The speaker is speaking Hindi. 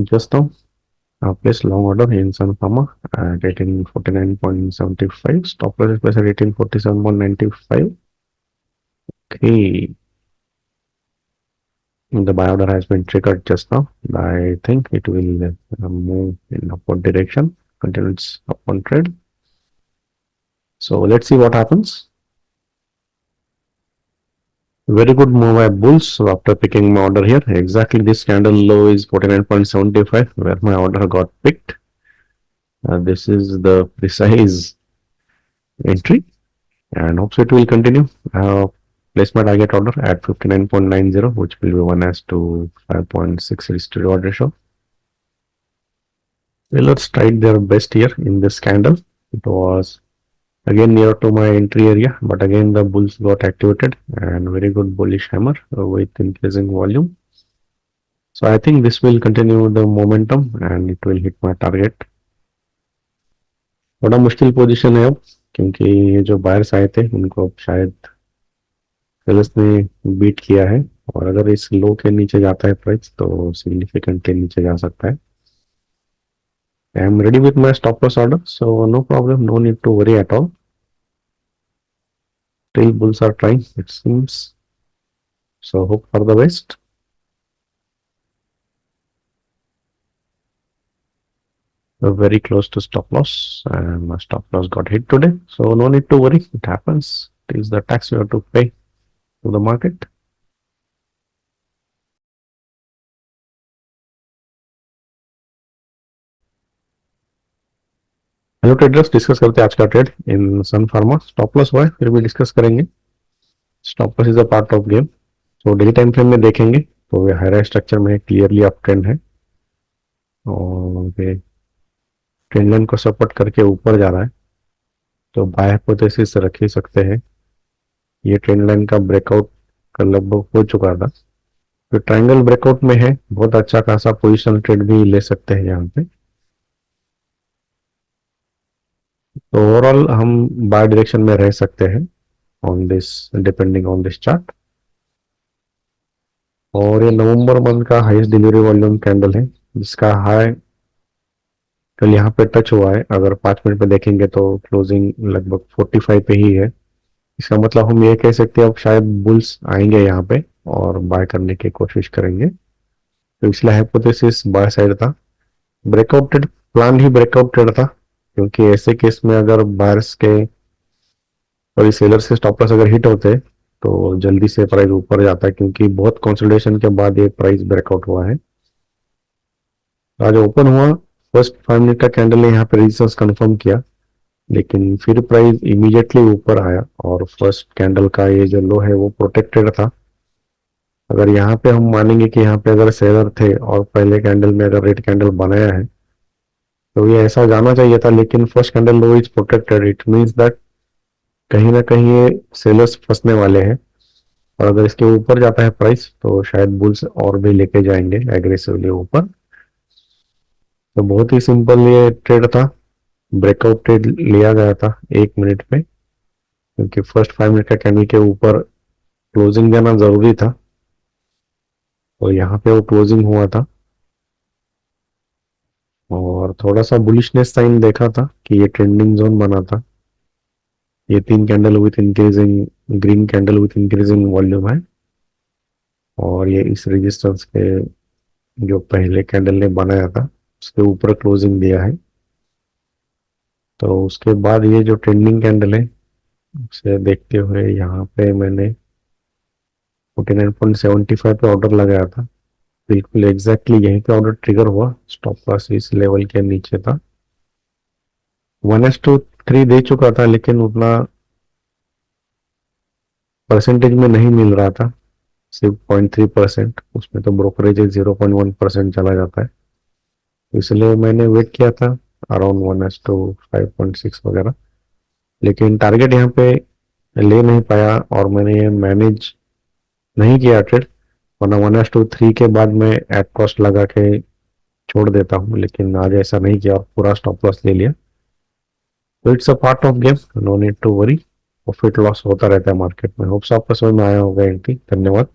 Just now, placed long order in Sun Pharma at 1849.75. Stop loss is placed at 1847.95. Okay, the buy order has been triggered just now. I think it will move in upward direction until it's upward trade. So let's see what happens. Very good move by bulls. So after picking my order here, exactly this candle low is 49.75 where my order got picked. This is the precise entry and hopes it will continue. Place my target order at 59.90, which will be 1 as to 5.6 risk to reward ratio. Sellers tried their best here in this candle. It was again near to my entry area, but again the bulls got activated and very good bullish hammer with increasing volume. So I think this will continue the momentum and it will hit my target. थोड़ा मुश्किल पोजीशन है अब, क्योंकि ये जो बायर्स आए थे उनको अब शायद सेलर्स ने बीट किया है, और अगर इस लो के नीचे जाता है प्राइस तो सिग्निफिकेंटली नीचे जा सकता है. I am ready with my stop loss order, so no problem, no need to worry at all. Still bulls are trying, it seems. So hope for the best. We're very close to stop loss, and my stop loss got hit today. So no need to worry, it happens. It is the tax we have to pay to the market. Hello traders, discuss करते हैं आज का trade in Sun Pharma. Stop loss हुआ है, फिर भी डिस्कस करेंगे. Stop loss is a part of game. तो डेली टाइम फ्रेम में देखेंगे तो ये हायर स्ट्रक्चर में क्लियरली अप ट्रेंड है और ट्रेंड लाइन को सपोर्ट करके ऊपर जा रहा है. तो बाय हाइपोथेसिस रख ही सकते हैं. ये ट्रेंड लाइन का ब्रेकआउट का लगभग हो चुका था, तो ट्रायंगल ब्रेकआउट में है, बहुत अच्छा खासा पोजिशनल ट्रेड भी ले सकते हैं यहाँ पे. तो ओवरऑल हम बाय डायरेक्शन में रह सकते हैं on this, depending on this chart. और ये नवंबर मंथ का हाईएस्ट डिलीवरी वॉल्यूम कैंडल है, जिसका हाई कल यहाँ पे टच हुआ है. अगर 5 मिनट पे देखेंगे तो क्लोजिंग लगभग 45 पे ही है. इसका मतलब हम ये कह सकते हैं अब शायद बुल्स आएंगे यहाँ पे और बाय करने की कोशिश करेंगे. तो इसलिए हाइपोथेसिस बाय साइड था. ब्रेकआउट ट्रेड प्लान ही ब्रेकआउट ट्रेड था, क्योंकि ऐसे केस में अगर बायर्स के और सेलर्स के स्टॉप लॉस अगर हिट होते तो जल्दी से प्राइस ऊपर जाता है, क्योंकि बहुत कंसोलिडेशन के बाद ये प्राइस ब्रेकआउट हुआ है. आज ओपन हुआ, फर्स्ट 5 मिनट का कैंडल ने यहाँ पे रेजिस्टेंस कंफर्म किया, लेकिन फिर प्राइस इमीडिएटली ऊपर आया और फर्स्ट कैंडल का ये जो लो है वो प्रोटेक्टेड था. अगर यहाँ पे हम मानेंगे कि यहाँ पे अगर सेलर थे और पहले कैंडल में अगर रेड कैंडल बनाया है तो ये ऐसा जाना चाहिए था, लेकिन first candle low is protected. It means that कहीं ना कहीं ये सेलर्स फंसने वाले हैं, और अगर इसके ऊपर जाता है प्राइस तो शायद बुल्स और भी लेके जाएंगे एग्रेसिवली ऊपर. तो बहुत ही सिंपल ये ट्रेड था, ब्रेकआउट ट्रेड लिया गया था 1 मिनट पे, क्योंकि फर्स्ट 5 मिनट का कैंडल के ऊपर क्लोजिंग देना जरूरी था. तो यहाँ पे वो क्लोजिंग हुआ था और थोड़ा सा बुलिशनेस साइन देखा था कि ये ट्रेंडिंग जोन बना था. ये 3 candle with increasing, green candle with increasing volume है, और ये इस रेजिस्टेंस के जो पहले कैंडल ने बनाया था उसके ऊपर क्लोजिंग दिया है. तो उसके बाद ये जो ट्रेंडिंग कैंडल है उसे देखते हुए यहाँ पे मैंने 49.75 पे ऑर्डर लगाया था. बिल्कुल एग्जैक्टली यहीं पे ऑर्डर ट्रिगर हुआ. स्टॉप लॉस इस लेवल के नीचे था. 1:3 दे चुका था, लेकिन उतना परसेंटेज में नहीं मिल रहा था, सिर्फ 0.3%. उसमें तो ब्रोकरेज 0.1% चला जाता है, इसलिए मैंने वेट किया था अराउंड 1:5.6 वगैरह. लेकिन टारगेट यहाँ पे ले नहीं पाया और मैंने ये मैनेज नहीं किया ट्रेड, वरना 1:3 के बाद मैं एट कॉस्ट लगा के छोड़ देता हूँ, लेकिन आज ऐसा नहीं किया और पूरा स्टॉप लॉस ले लिया। तो it's a part of game, no need to worry. Profit loss होता रहता है मार्केट में। होप्स आपको समझ में आया होगा एंटी। धन्यवाद।